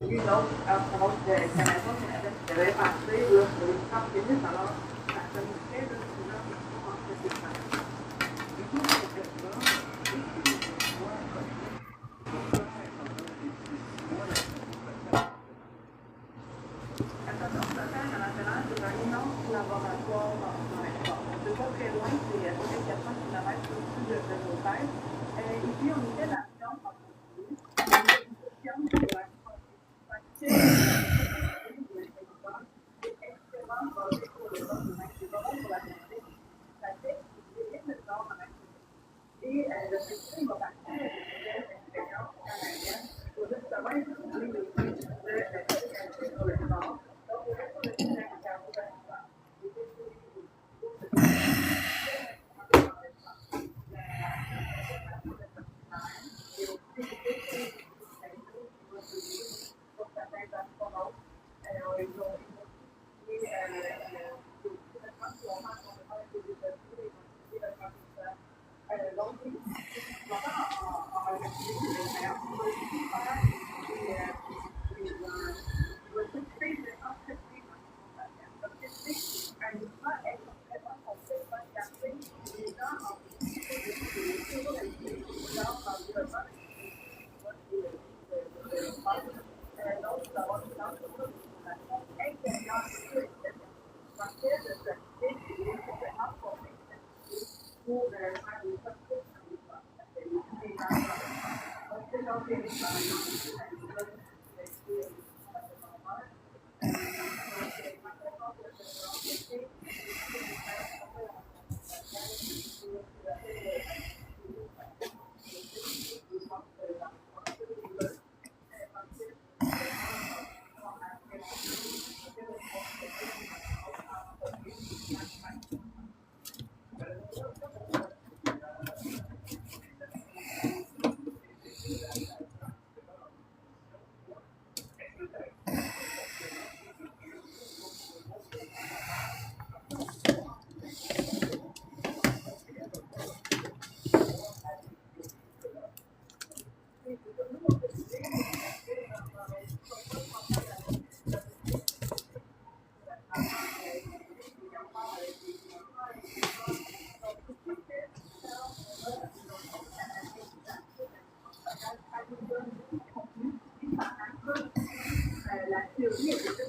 Une autre approche d'exclamation qui avait passé là, sur les 30 minutes, alors ça communiquait là, une heure de temps entre ces femmes. Et tout ce fait ça, et attends, ça maintenant, c'est un immense laboratoire dans le sport. C'est pas très loin, c'est à peu près 400 km au-dessus de nos têtes. Et puis, on était dans la science en continu. Une science de la et le président va partir de l'expérience canadienne pour justement étudier les risques de la sur le sport. Donc, il reste sur le terrain de cardiovasculaire. Pour certains astronautes, ils ont étudié le transformation avec les États-Unis et le candidat. Donc, on va en remercier les meilleurs je vais s'occuper de entretenir donc, c'est un mouvement extrêmement complexe à garder les gens en toujours dans l'environnement donc, d'avoir une transformation intérieure et extérieure. Parce que de s'occuper des différentes complexes pour faire des sorties sur les femmes. Les gens, donc, c'est donc les femmes. La théorie est déjà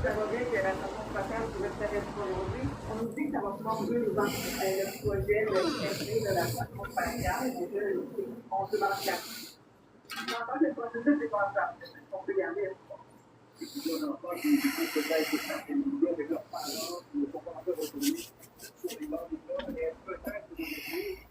ça va bien que la station spatiale qui va se faire aujourd'hui, on nous dit que ça va prendre 2 ans, le projet de créer de la station spatiale, déjà, on se demande 4. Ma qualche cosa si riguarda ovviamente. No, poi comunque dai che sta che non deve che fanno, un po' come quello lì, i loro giorni e poi certo di qui.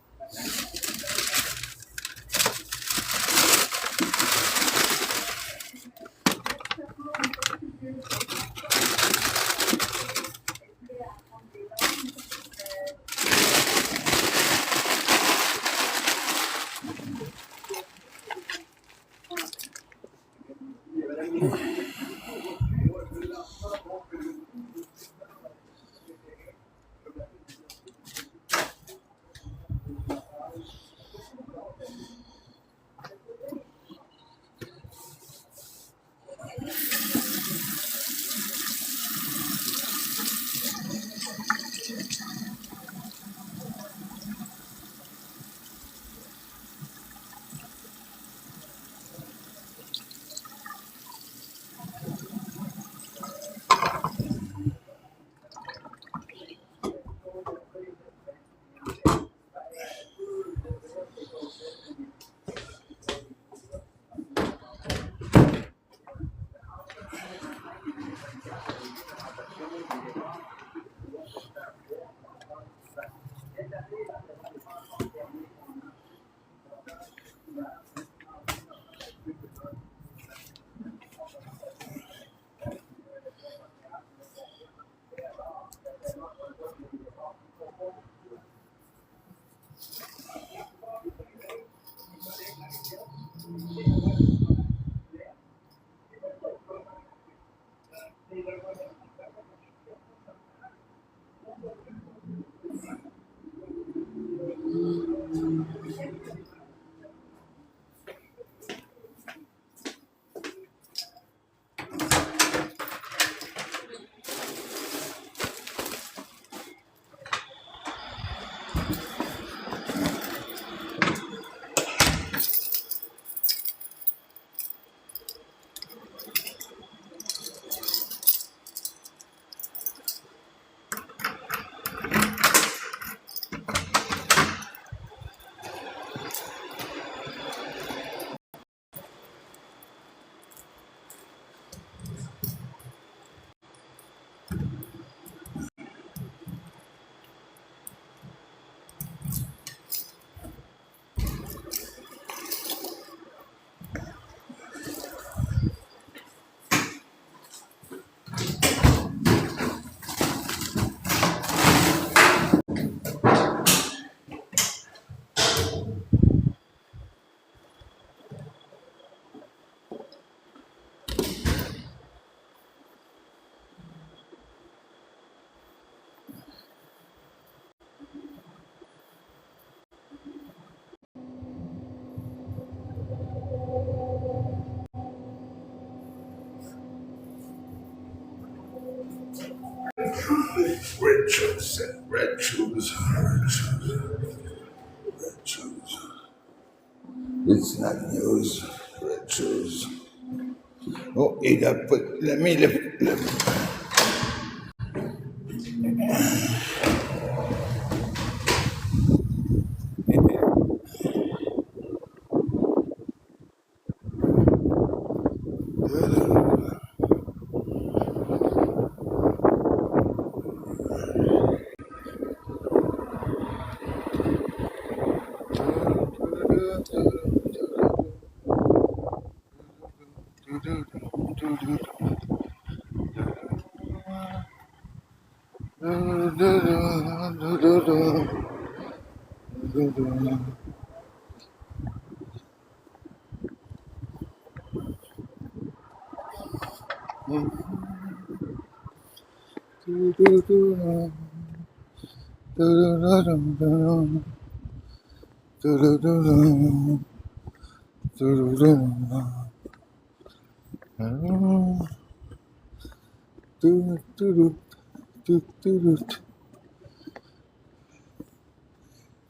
Red shoes, red shoes, red shoes, red shoes. It's not news. Red shoes. Oh, he got put. Let me lift.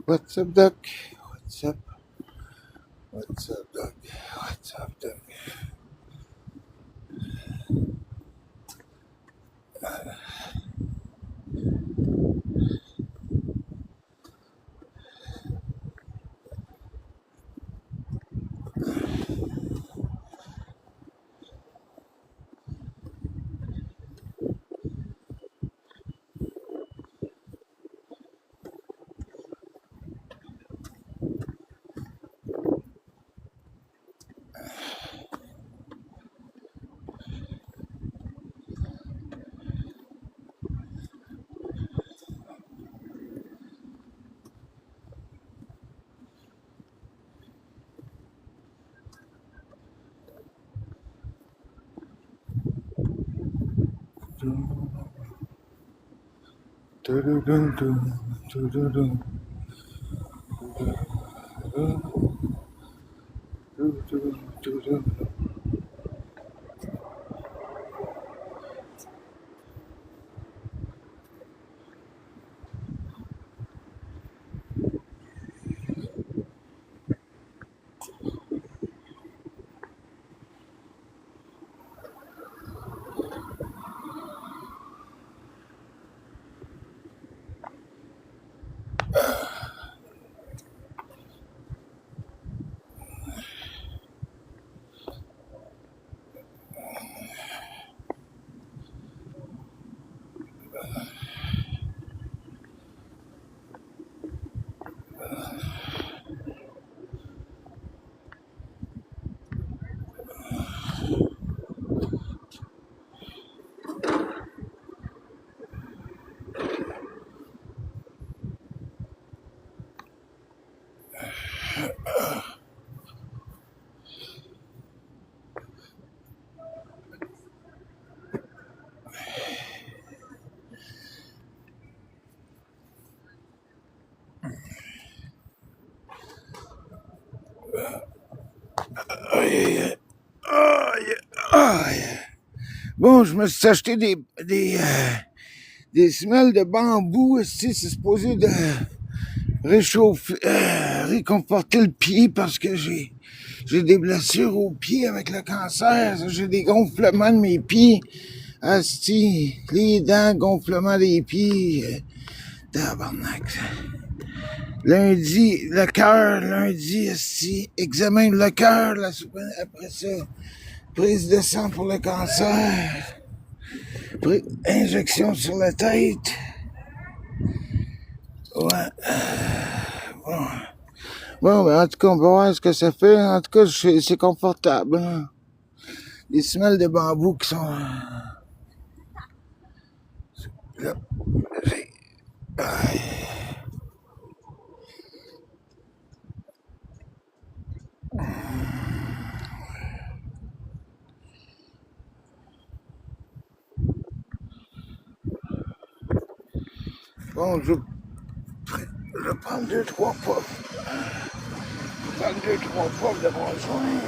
What's up, Duck? What's up? What's up, Duck? What's up, Duck? Bon, je me suis acheté des semelles de bambou. C'est supposé de réchauffer, réconforter le pied parce que j'ai des blessures aux pieds avec le cancer. J'ai des gonflements de mes pieds. Asti, les dents, gonflement des pieds. Tabarnak. Lundi, le cœur. Lundi, asti, examen de le cœur. Après ça, prise de sang pour le cancer. Injection sur la tête. Ouais. Bon. Bon, ben, en tout cas, on va voir ce que ça fait. En tout cas, c'est confortable. Hein. Les semelles de bambou qui sont... Là, bon, je vais prendre 2-3 puffs. Prendre 2-3 puffs de mon joint.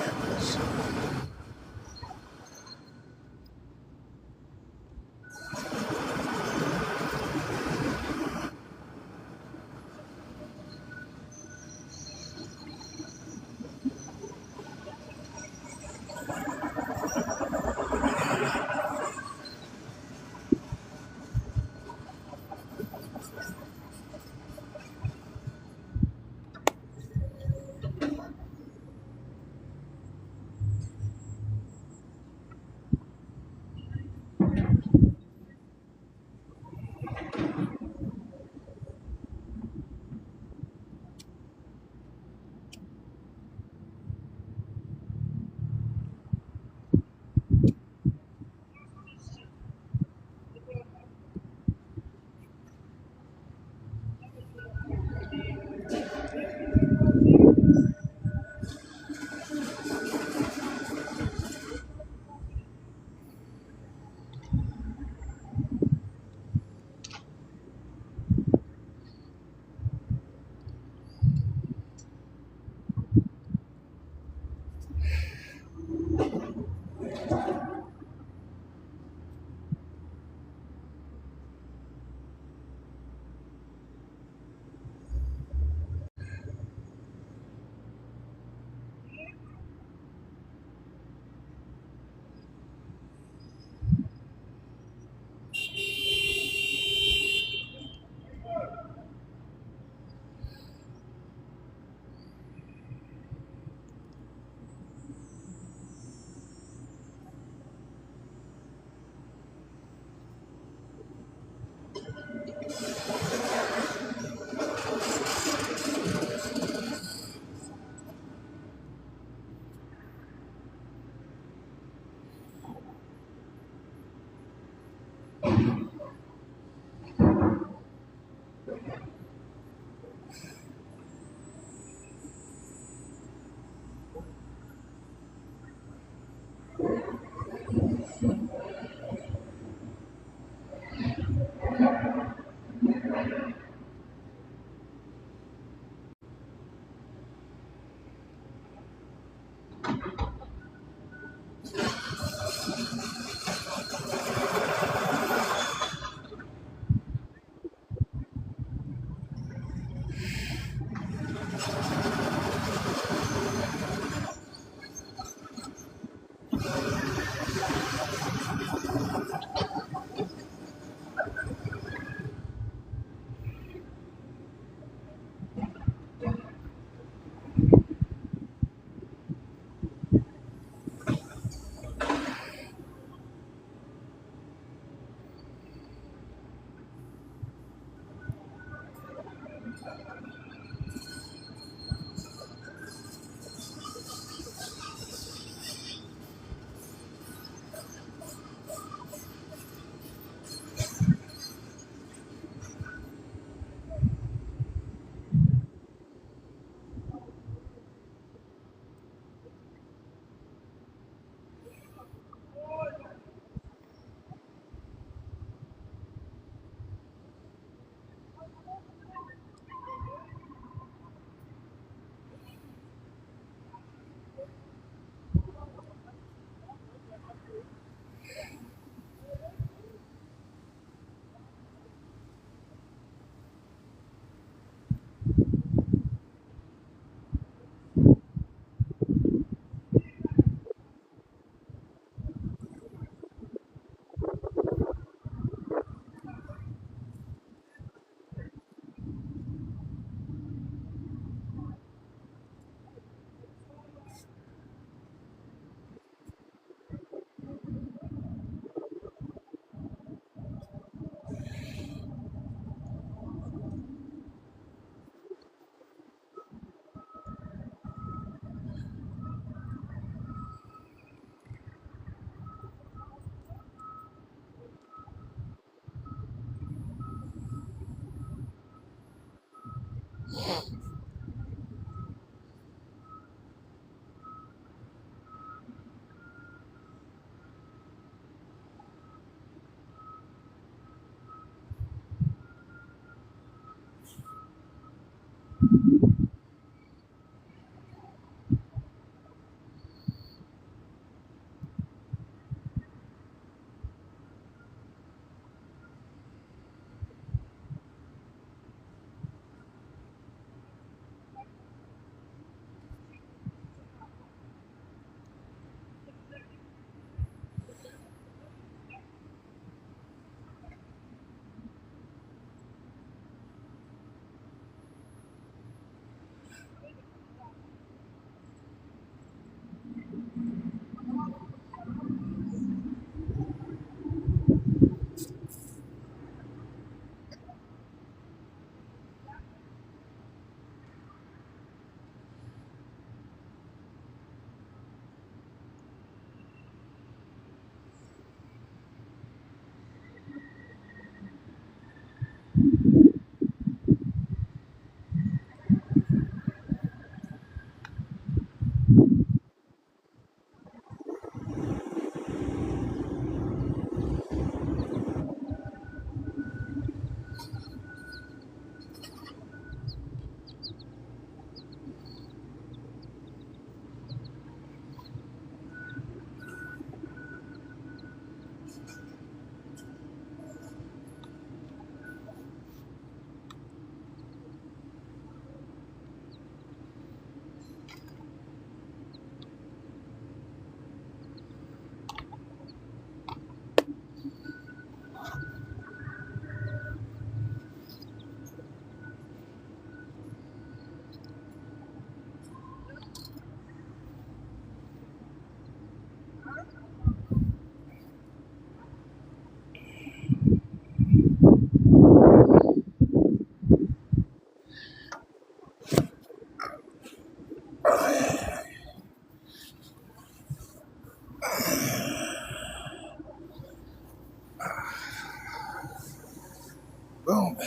Bon, ben.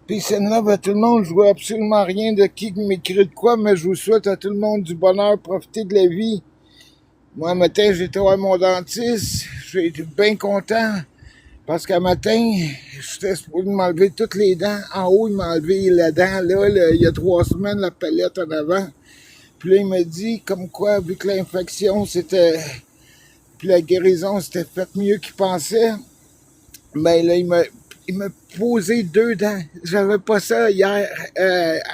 Peace and love à tout le monde. Je vois absolument rien de qui m'écrit de quoi, mais je vous souhaite à tout le monde du bonheur, profiter de la vie. Moi, un matin, j'étais voir mon dentiste. J'ai été bien content parce qu'un matin, j'étais supposé m'enlever toutes les dents. En haut, il m'a enlevé la dent, là, il y a 3 semaines, la palette en avant. Puis là, il m'a dit, comme quoi, vu que l'infection, c'était... Puis la guérison, s'était faite mieux qu'il pensait. Ben là, il m'a posé 2 dents. J'avais pas ça hier.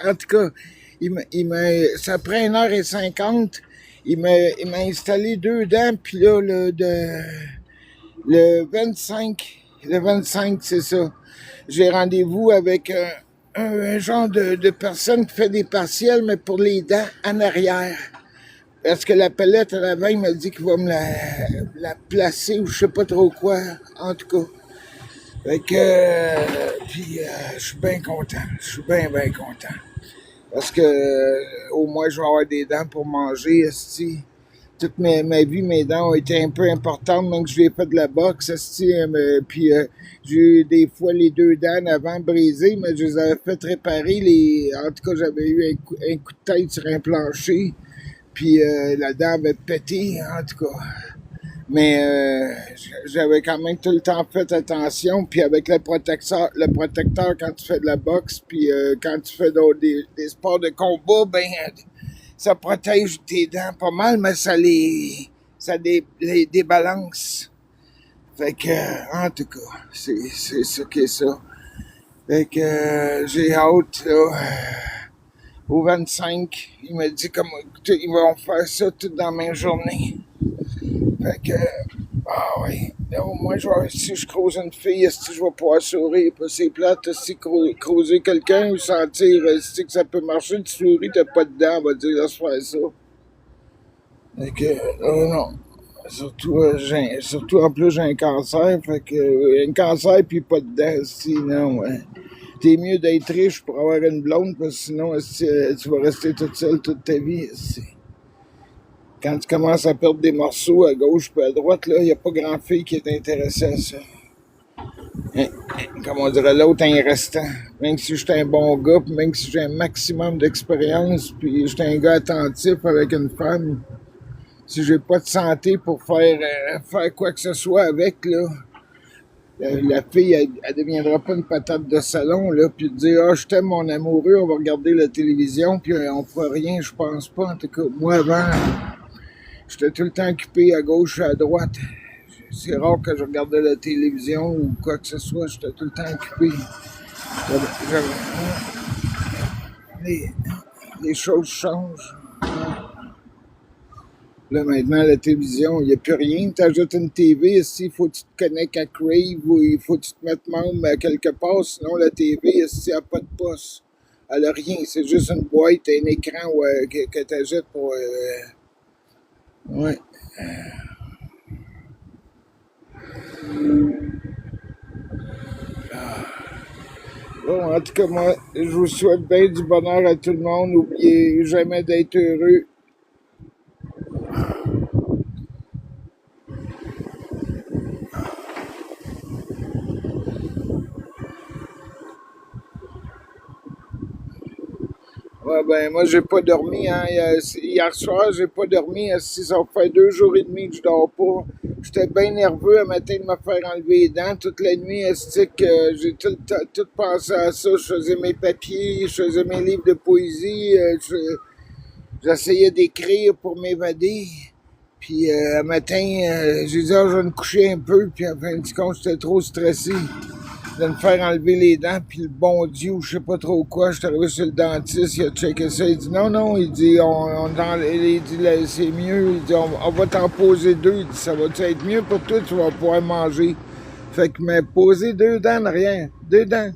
En tout cas, ça prend 1h50. Il m'a installé 2 dents, puis là, le 25, c'est ça. J'ai rendez-vous avec un genre de personne qui fait des partiels, mais pour les dents en arrière. Parce que la palette à l'avant, il m'a dit qu'il va me la placer ou je sais pas trop quoi, en tout cas. Fait que, je suis bien content. Je suis bien content. Parce que, au moins, je vais avoir des dents pour manger, esti. Toute ma vie, mes dents ont été un peu importantes, donc je vais fait de la boxe, esti. J'ai eu des fois les 2 dents avant brisées, mais je les avais fait réparer. En tout cas, j'avais eu un coup de tête sur un plancher, puis la dent avait pété, en tout cas. Mais j'avais quand même tout le temps fait attention. Puis avec le protecteur quand tu fais de la boxe, puis quand tu fais des sports de combat, ben ça protège tes dents pas mal, mais ça débalance. Fait que, en tout cas, c'est ça qui est ça. Fait que j'ai hâte, là, au 25. Il m'a dit comme ils vont faire ça toute dans ma journée. Fait que, oui, au moins, si je croise une fille, si je vais pouvoir sourire, puis c'est plate, si croiser quelqu'un ou sentir si que ça peut marcher, tu souris, t'as pas de dents, on va dire, laisse faire ça. Fait que, non. Surtout, en plus, j'ai un cancer, fait que, un cancer puis pas de dents, sinon, ouais. T'es mieux d'être riche pour avoir une blonde, parce que sinon, tu vas rester toute seule toute ta vie, quand tu commences à perdre des morceaux à gauche et à droite, là, il n'y a pas grand fille qui est intéressée à ça. Comme on dirait l'autre, un restant. Même si j'étais un bon gars, puis même si j'ai un maximum d'expérience, puis j'étais un gars attentif avec une femme, si j'ai pas de santé pour faire quoi que ce soit avec, là, la fille, elle deviendra pas une patate de salon, là, puis dire, ah, je t'aime mon amoureux, on va regarder la télévision, puis on fera rien, je pense pas. En tout cas, moi, avant, j'étais tout le temps occupé à gauche et à droite. C'est rare que je regardais la télévision ou quoi que ce soit, j'étais tout le temps occupé. Les choses changent. Là, maintenant, la télévision, il n'y a plus rien. Tu ajoutes une TV, ici, il faut que tu te connectes à Crave ou il faut que tu te mettes membre à quelque part. Sinon, la TV, ici, elle n'a pas de poste. Elle n'a rien. C'est juste une boîte, un écran que tu achètes pour. Ouais. Bon, en tout cas, moi, je vous souhaite bien du bonheur à tout le monde. N'oubliez jamais d'être heureux. Ouais, ben, moi, j'ai pas dormi, hein. Hier soir, j'ai pas dormi. Ça fait 2 jours et demi que je dors pas. J'étais bien nerveux à matin de me faire enlever les dents. Toute la nuit, j'ai tout pensé à ça. Je faisais mes papiers, je faisais mes livres de poésie. J'essayais d'écrire pour m'évader. Puis, un matin, j'ai dit, ah, je vais me coucher un peu. Puis, en fin de compte, j'étais trop stressé de me faire enlever les dents, puis le bon Dieu, je sais pas trop quoi, je suis arrivé sur le dentiste, il a checké ça, il dit non, il dit, il dit c'est mieux, il dit, on va t'en poser 2, il dit, ça va être mieux pour toi, tu vas pouvoir manger. Fait que m'a posé 2 dents de rien, 2 dents,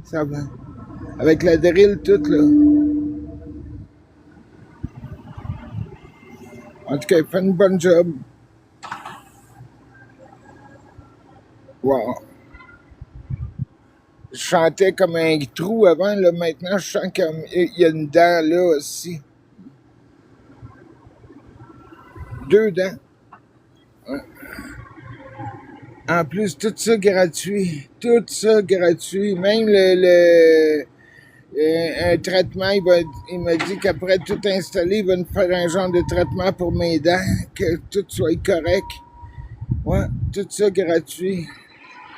ça va. Avec la drill toute, là. En tout cas, il fait une bonne job. Wow. Je chantais comme un trou avant, là, maintenant je sens qu'il y a une dent là aussi. 2 dents. Ouais. En plus, tout ça gratuit. Tout ça gratuit. Même un traitement, il m'a dit qu'après tout installer, il va nous faire un genre de traitement pour mes dents, que tout soit correct. Ouais, tout ça gratuit.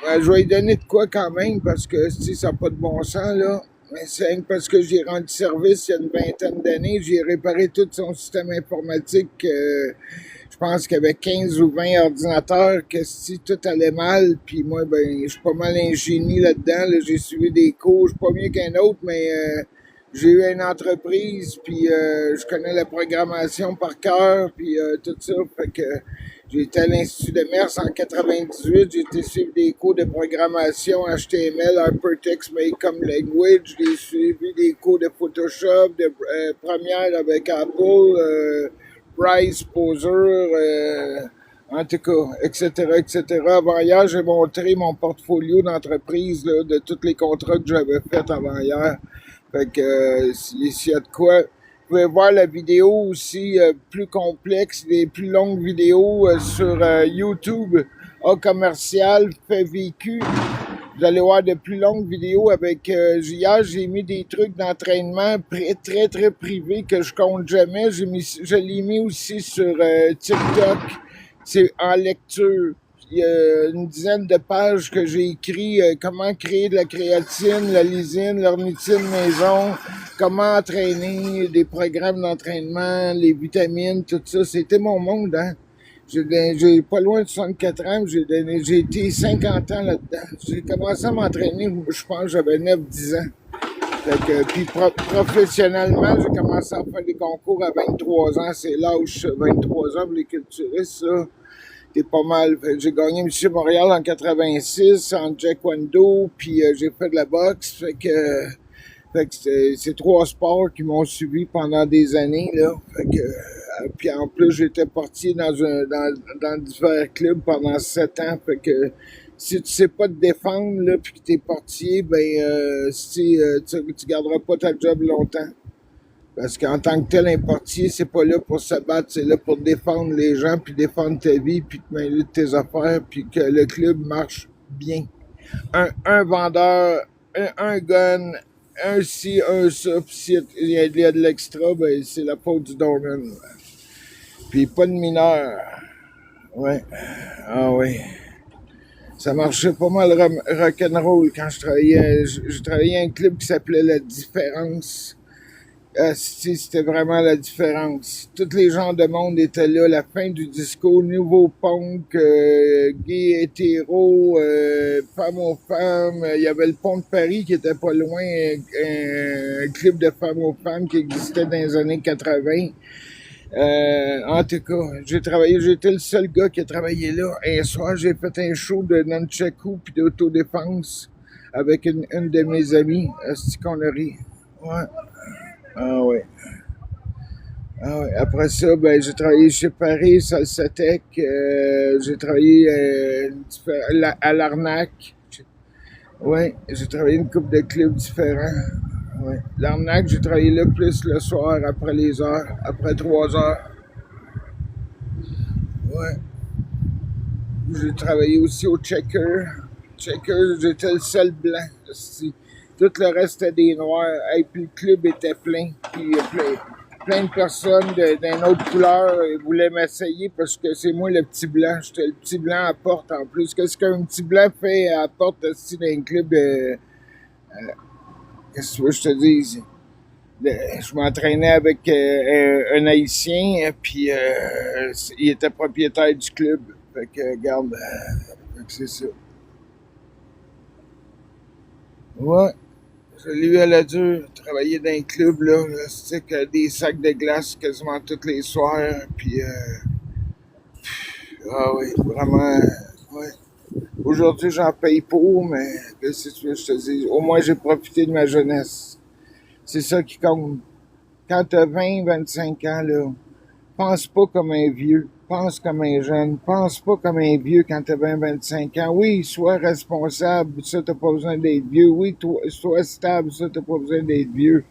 Je vais lui donner de quoi quand même, parce que ça n'a pas de bon sens, là. Mais c'est parce que j'ai rendu service il y a une vingtaine d'années. J'ai réparé tout son système informatique. Je pense qu'il y avait 15 ou 20 ordinateurs, que si tout allait mal. Puis moi, ben, je suis pas mal ingénieux là-dedans. Là. J'ai suivi des cours. Je suis pas mieux qu'un autre, mais j'ai eu une entreprise. Puis je connais la programmation par cœur. Puis tout ça. Fait que j'ai été à l'Institut de Mers en 98. J'ai été suivre des cours de programmation HTML, Hypertext Macom Language. J'ai suivi des cours de Photoshop, de Premiere avec Apple, Bryce, Poser, en tout cas, etc., etc. Avant hier, j'ai montré mon portfolio d'entreprise là, de tous les contrats que j'avais faits avant hier. Fait que s'il y a de quoi... Vous pouvez voir la vidéo aussi plus complexe, des plus longues vidéos sur YouTube, A commercial, fait vécu. Vous allez voir de plus longues vidéos avec... hier, j'ai mis des trucs d'entraînement très, très privés que je compte jamais. Je l'ai mis aussi sur TikTok. C'est en lecture. Il y a une dizaine de pages que j'ai écrit comment créer de la créatine, la lysine, l'ornithine maison, comment entraîner, des programmes d'entraînement, les vitamines, tout ça. C'était mon monde, hein. J'ai pas loin de 64 ans, j'ai été 50 ans là-dedans. J'ai commencé à m'entraîner, je pense que j'avais 9-10 ans. Fait que, puis professionnellement, j'ai commencé à faire des concours à 23 ans. C'est l'âge 23 ans pour les culturistes, ça. C'est pas mal. J'ai gagné Monsieur Montréal en 86 en taekwondo, puis j'ai fait de la boxe. Fait que c'est 3 sports qui m'ont suivi pendant des années, là. Fait que, puis en plus, j'étais portier dans divers clubs pendant 7 ans. Fait que si tu sais pas te défendre, là, puis que t'es portier, ben, tu garderas pas ta job longtemps. Parce qu'en tant que tel, un portier, c'est pas là pour se battre, c'est là pour défendre les gens, puis défendre ta vie, puis te mêler de tes affaires, puis que le club marche bien. un vendeur, un gun, un ci, un ça, puis s'il y a de l'extra, ben c'est la faute du doorman. Puis pas de mineur. Ouais. Ah oui. Ça marchait pas mal rock'n'roll quand je travaillais. Je travaillais à un club qui s'appelait La Différence. C'était vraiment la différence. Tous les genres de monde étaient là. La fin du disco, nouveau punk, gay, hétéro, femmes aux femmes. Il y avait le pont de Paris qui était pas loin, un club de femmes aux femmes qui existait dans les années 80. En tout cas, j'étais le seul gars qui a travaillé là. Un soir, j'ai fait un show de nunchaku puis d'autodéfense avec une de mes amies. C'est qu'on a ri. Ouais. Ah oui. Ah oui. Après ça, ben, j'ai travaillé chez Paris, Salsatec. J'ai travaillé à l'Arnaque. Oui, j'ai travaillé une couple de clubs différents. Oui. L'Arnaque, j'ai travaillé là plus le soir, après les heures, après 3 heures. Ouais. J'ai travaillé aussi au Checker. Checker, j'étais le seul blanc. Tout le reste était des noirs. Et puis le club était plein. Puis plein de personnes d'une autre couleur voulaient m'essayer parce que c'est moi le petit blanc. J'étais le petit blanc à porte en plus. Qu'est-ce qu'un petit blanc fait à porte aussi dans un club? Qu'est-ce que tu veux que je te dise? Je m'entraînais avec un Haïtien, puis il était propriétaire du club. Fait que, regarde, c'est ça. Ouais, je l'ai eu à la dure, travailler dans un club, là, c'est que des sacs de glace quasiment tous les soirs, puis ah oui, vraiment, ouais. Aujourd'hui, j'en paye pour, mais qu'est-ce que tu veux que je te dise? Au moins, j'ai profité de ma jeunesse. C'est ça qui compte. Quand t'as 20, 25 ans, là, pense pas comme un vieux, pense comme un jeune, pense pas comme un vieux quand t'as 20, 25 ans. Oui, sois responsable, ça t'as pas besoin d'être vieux. Oui, sois stable, ça t'as pas besoin d'être vieux.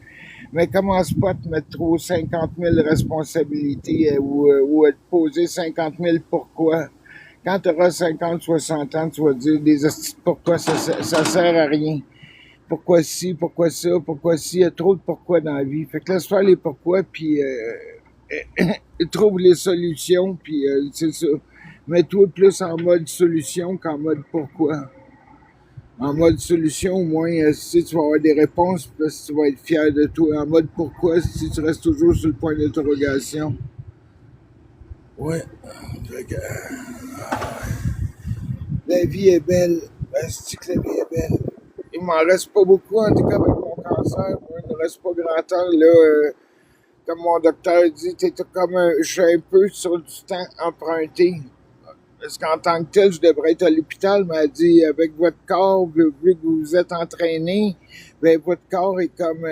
Mais commence pas à te mettre trop 50 000 responsabilités ou à te poser 50 000 pourquoi. Quand t'auras 50, 60 ans, tu vas dire des hosties de pourquoi ça sert à rien. Pourquoi ci, pourquoi ça, pourquoi ci, il y a trop de pourquoi dans la vie. Fait que laisse faire les pourquoi, puis trouve les solutions, puis c'est ça. Mets-toi plus en mode solution qu'en mode pourquoi. En mode solution, au moins, si tu vas avoir des réponses, parce que tu vas être fier de toi. En mode pourquoi, si tu restes toujours sur le point d'interrogation. Ouais. Fait que, la vie est belle. C'est que la vie est belle. Il m'en reste pas beaucoup, en tout cas, avec mon cancer. Moi, il ne reste pas grand temps, là. Comme mon docteur dit, je suis un peu sur du temps emprunté. Parce qu'en tant que tel, je devrais être à l'hôpital, mais elle dit, avec votre corps, vu que vous êtes entraîné, ben, votre corps est comme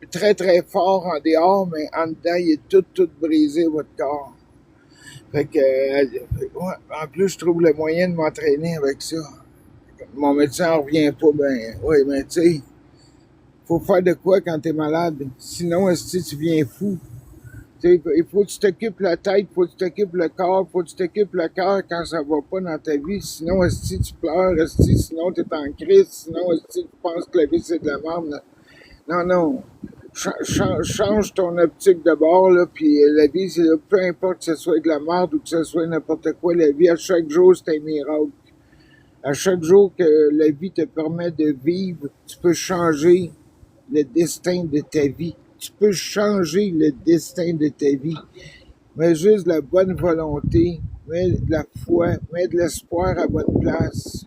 très, très fort en dehors, mais en dedans, il est tout brisé, votre corps. Fait que, ouais, en plus, je trouve le moyen de m'entraîner avec ça. Mon médecin en revient pas, ben, oui, mais tu sais, faut faire de quoi quand t'es malade? Sinon, est-ce que tu viens fou? T'sais, il faut que tu t'occupes la tête, il faut que tu t'occupes le corps, il faut que tu t'occupes le cœur quand ça va pas dans ta vie. Sinon, est-ce que tu pleures? Est-ce que sinon t'es en crise? Sinon, est-ce que tu penses que la vie c'est de la merde? Non. Change ton optique de bord, là, puis la vie, c'est peu importe que ce soit de la merde ou que ce soit n'importe quoi, la vie, à chaque jour, c'est un miracle. À chaque jour que la vie te permet de vivre, tu peux changer le destin de ta vie. Tu peux changer le destin de ta vie. Mets juste de la bonne volonté, mets de la foi, mets de l'espoir à bonne place,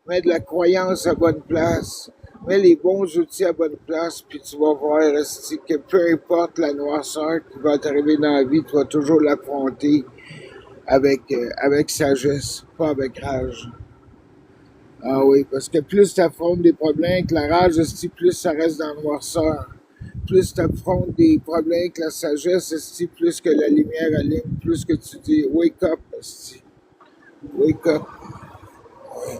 mets de la croyance à bonne place, mets les bons outils à bonne place, puis tu vas voir que peu importe la noirceur qui va t'arriver dans la vie, tu vas toujours l'affronter avec sagesse, pas avec rage. Ah oui, parce que plus tu affrontes des problèmes avec la rage, plus ça reste dans la noirceur. Plus tu affrontes des problèmes avec la sagesse, plus que la lumière allume, plus que tu dis « wake up ». Wake up. Ouais.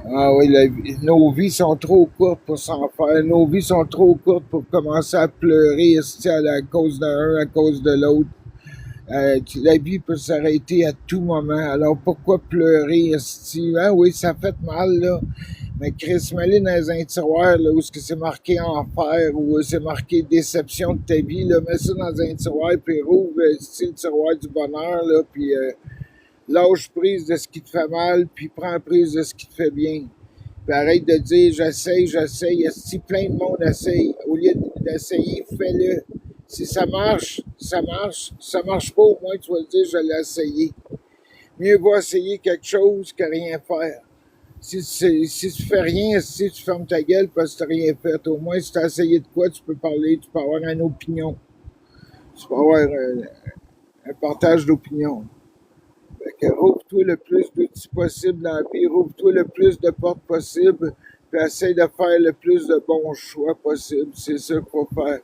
Ah oui, nos vies sont trop courtes pour s'en faire. Nos vies sont trop courtes pour commencer à pleurer à cause d'un, à cause de l'autre. La vie peut s'arrêter à tout moment. Alors pourquoi pleurer, esti? Ah oui, ça fait mal, là. Mais Chris, mets-les dans un tiroir, là, où c'est marqué enfer, où c'est marqué déception de ta vie, là. Mets ça dans un tiroir, puis rouvre, le tiroir du bonheur, là, puis lâche prise de ce qui te fait mal, puis prends prise de ce qui te fait bien. Puis arrête de dire j'essaye. Si plein de monde essaye, au lieu d'essayer, fais-le. Si ça marche, ça marche. Si ça marche pas, au moins tu vas dire je l'ai essayé. Mieux vaut essayer quelque chose que rien faire. Si tu fais rien, si tu fermes ta gueule parce que tu n'as rien fait, au moins si tu as essayé de quoi, tu peux parler, tu peux avoir une opinion. Tu peux avoir un partage d'opinion. Fait que rouvre-toi le plus d'outils possible dans la vie, rouvre-toi le plus de portes possible, puis essaye de faire le plus de bons choix possible. C'est ça qu'il faut faire.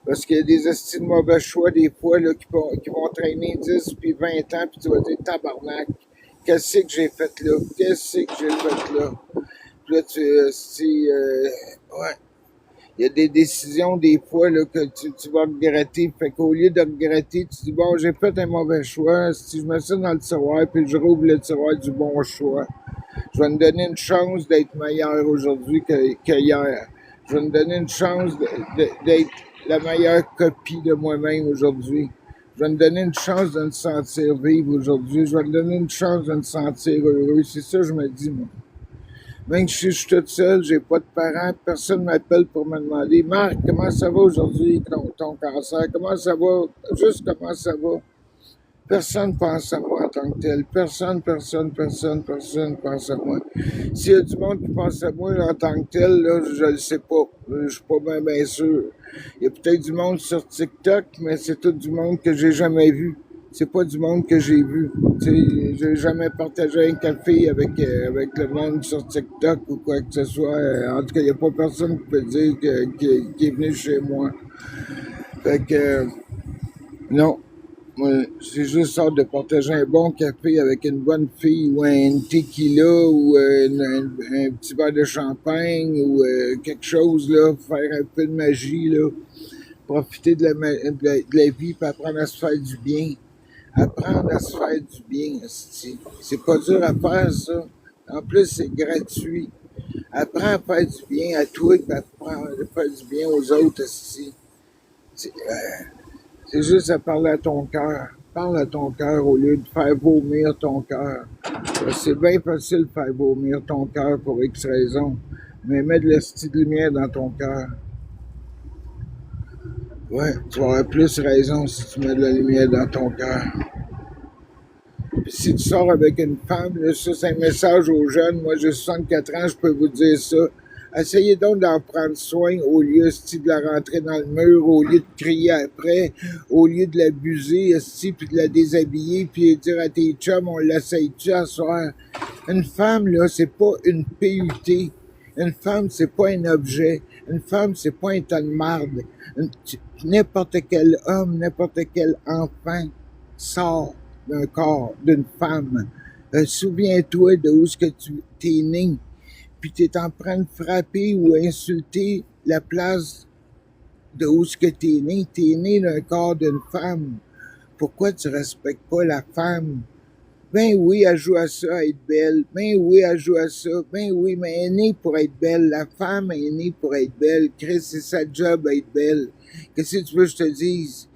Parce qu'il y a des estis de mauvais choix, des fois, là, qui vont traîner 10 puis 20 ans, puis tu vas dire tabarnak, qu'est-ce que j'ai fait là? Qu'est-ce que j'ai fait là? Puis là, ouais. Il y a des décisions, des fois, là, que tu vas regretter. Fait qu'au lieu de regretter, tu dis, bon, j'ai fait un mauvais choix. Si je mets ça dans le tiroir, puis je rouvre le tiroir du bon choix, je vais me donner une chance d'être meilleur aujourd'hui qu'hier. Je vais me donner une chance d'être la meilleure copie de moi-même aujourd'hui. Je vais me donner une chance de me sentir vivre aujourd'hui. Je vais me donner une chance de me sentir heureux. C'est ça que je me dis, moi. Même si je suis toute seule, j'ai pas de parents, personne m'appelle pour me demander « Marc, comment ça va aujourd'hui, ton cancer? Comment ça va? Juste comment ça va? » Personne pense à moi en tant que tel. Personne pense à moi. S'il y a du monde qui pense à moi en tant que tel, là, je le sais pas. Je suis pas bien sûr. Il y a peut-être du monde sur TikTok, mais c'est tout du monde que j'ai jamais vu. C'est pas du monde que j'ai vu. J'ai jamais partagé un café avec le monde sur TikTok ou quoi que ce soit. En tout cas, il n'y a pas personne qui peut dire qui est venu chez moi. Fait que, non. Moi, j'ai juste hâte de partager un bon café avec une bonne fille ou un tequila ou un petit verre de champagne ou quelque chose, là, faire un peu de magie, là, profiter de la vie et apprendre à se faire du bien. Apprendre à se faire du bien, c'est pas dur à faire, ça. En plus, c'est gratuit. Apprends à faire du bien à toi et apprends à faire du bien aux autres, c'est juste à parler à ton cœur. Parle à ton cœur au lieu de faire vomir ton cœur. C'est bien facile de faire vomir ton cœur pour X raisons. Mais mets de la petite lumière dans ton cœur. Ouais, tu vas avoir plus raison si tu mets de la lumière dans ton cœur. Puis si tu sors avec une femme, là, ça c'est un message aux jeunes. Moi j'ai 64 ans, je peux vous dire ça. Essayez donc d'en prendre soin au lieu de la rentrer dans le mur, au lieu de crier après, au lieu de l'abuser, puis de la déshabiller, puis de dire à tes chums, on l'essaye-tu à soir. Une femme, là, c'est pas une PUT. Une femme, c'est pas un objet. Une femme, c'est pas un tas de marde. N'importe quel homme, n'importe quel enfant sort d'un corps, d'une femme. Souviens-toi de où est-ce que tu t'es né. Puis tu es en train de frapper ou insulter la place de où est-ce que tu es né. Tu es né d'un corps d'une femme. Pourquoi tu respectes pas la femme? Ben oui, elle joue à ça, à être belle. Ben oui, elle joue à ça. Ben oui, mais elle est née pour être belle. La femme est née pour être belle. Chris, c'est sa job à être belle. Qu'est-ce que tu veux que je te dise?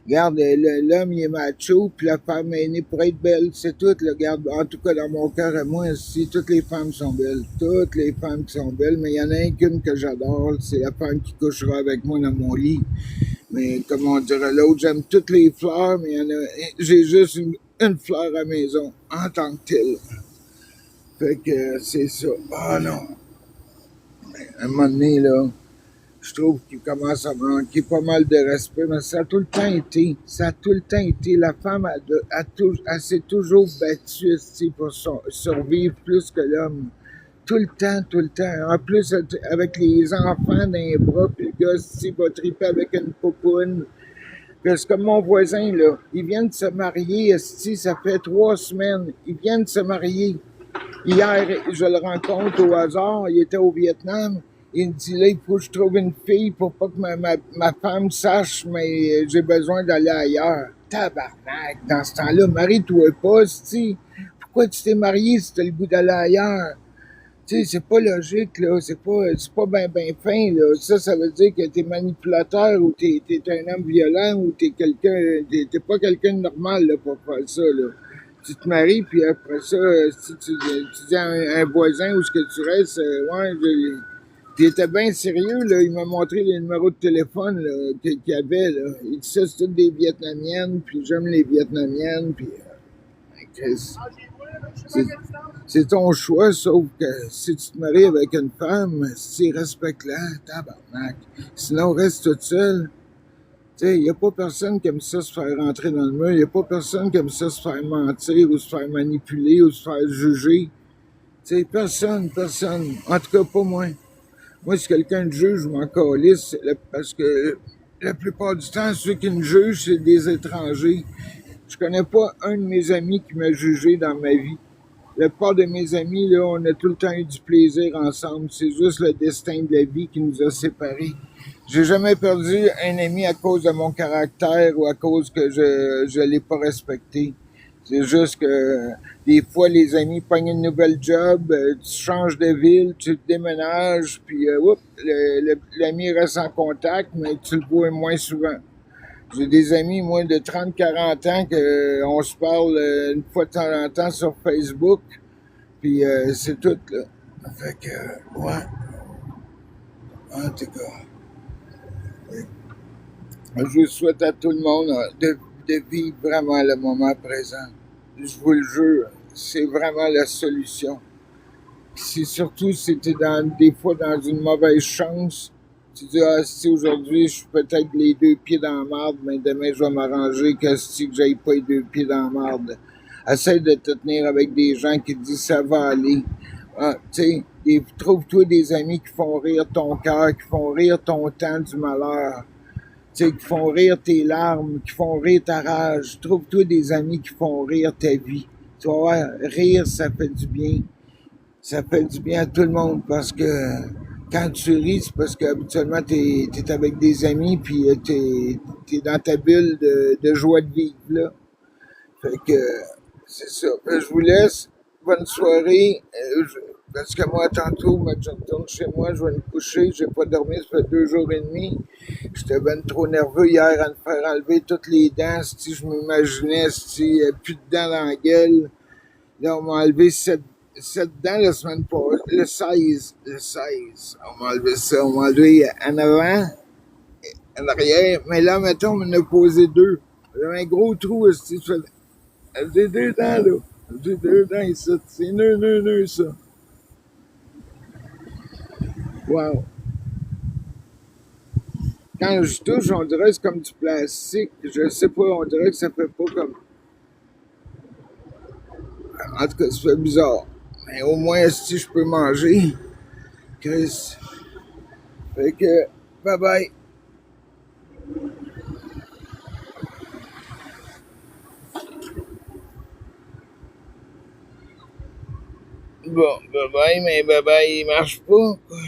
Regarde, l'homme, il est macho, puis la femme est née pour être belle. C'est tout, là. Regarde, en tout cas, dans mon cœur à moi, si toutes les femmes sont belles. Toutes les femmes qui sont belles, mais il y en a qu'une que j'adore. C'est la femme qui couchera avec moi dans mon lit. Mais, comme on dirait l'autre, j'aime toutes les fleurs, mais j'ai juste une fleur à la maison, en tant que telle. Fait que, c'est ça. Ah non. À un moment donné, là, je trouve qu'il commence à manquer pas mal de respect, mais ça a tout le temps été. La femme, elle s'est toujours battue pour survivre plus que l'homme. Tout le temps. En plus, avec les enfants dans les bras, puis le gars, il va triper avec une popoune. C'est comme mon voisin, là. Ils viennent de se marier, ça fait 3 semaines. Ils viennent de se marier. Hier, je le rencontre au hasard. Il était au Vietnam. Il me dit, là, il faut que je trouve une fille pour pas que ma femme sache, mais j'ai besoin d'aller ailleurs. tabarnak, dans ce temps-là, marie-toi pas, c'ti. Pourquoi tu t'es marié si t'as le goût d'aller ailleurs? Tu sais, c'est pas logique, là. C'est pas ben fin, là. Ça veut dire que t'es manipulateur ou t'es un homme violent ou t'es pas quelqu'un de normal, là, pour faire ça, là. Tu te maries, puis après ça, si tu dis à un voisin où ce que tu restes, puis il était bien sérieux, là. Il m'a montré les numéros de téléphone, là, qu'il avait, là. Il dit ça, c'est toutes des Vietnamiennes, puis j'aime les Vietnamiennes, puis Chris, c'est c'est ton choix, sauf que si tu te maries avec une femme, si respecte-la, tabarnak. Sinon, reste toute seule. Tu sais, il n'y a pas personne qui aime ça se faire rentrer dans le mur. Il n'y a pas personne qui aime ça se faire mentir ou se faire manipuler ou se faire juger. Tu sais, personne. En tout cas, pas moi. Moi, si quelqu'un me juge, je m'en calisse parce que la plupart du temps, ceux qui me jugent, c'est des étrangers. Je connais pas un de mes amis qui m'a jugé dans ma vie. La plupart de mes amis, là, on a tout le temps eu du plaisir ensemble. C'est juste le destin de la vie qui nous a séparés. J'ai jamais perdu un ami à cause de mon caractère ou à cause que je l'ai pas respecté. C'est juste que des fois, les amis pognent une nouvelle job, tu changes de ville, tu te déménages, puis l'ami reste en contact, mais tu le vois moins souvent. J'ai des amis, moi, de 30-40 ans, on se parle une fois de temps en temps sur Facebook, puis c'est tout, là. Fait que, ouais, en tout cas, je souhaite à tout le monde de vivre vraiment le moment présent. Je vous le jure, c'est vraiment la solution. C'est surtout si t'es des fois dans une mauvaise chance, tu dis, ah, si aujourd'hui, je suis peut-être les deux pieds dans la marde, mais demain, je vais m'arranger que si que j'aille pas les deux pieds dans la marde. Essaye de te tenir avec des gens qui te disent, ça va aller. Ah, tu sais, trouve-toi des amis qui font rire ton cœur, qui font rire ton temps du malheur. Tu sais, qui font rire tes larmes, qui font rire ta rage. Trouve-toi des amis qui font rire ta vie. Tu vas voir, rire, ça fait du bien. Ça fait du bien à tout le monde parce que quand tu ris, c'est parce qu'habituellement, t'es avec des amis puis t'es dans ta bulle de joie de vivre, là. Fait que, c'est ça. Je vous laisse. Bonne soirée. Parce que moi, tantôt, je retourne chez moi, je vais me coucher. J'ai pas dormi, ça fait 2 jours et demi. J'étais ben trop nerveux hier à me faire enlever toutes les dents. Si je m'imaginais, si plus de dents dans la gueule. Là, on m'a enlevé 7 dents la semaine passée. Le 16. On m'a enlevé ça. On m'a enlevé en avant, en arrière. Mais là, mettons, on en a posé 2. J'avais un gros trou, j'ai 2 dents, là. J'ai 2 dents ici. C'est nœud, ça. Wow. Quand je touche, on dirait que c'est comme du plastique. Je sais pas, on dirait que ça fait pas comme... En tout cas, ça fait bizarre. Mais au moins, si je peux manger, Chris. Fait que, bye bye. Bon, bye bye, mais bye bye, il marche pas, quoi.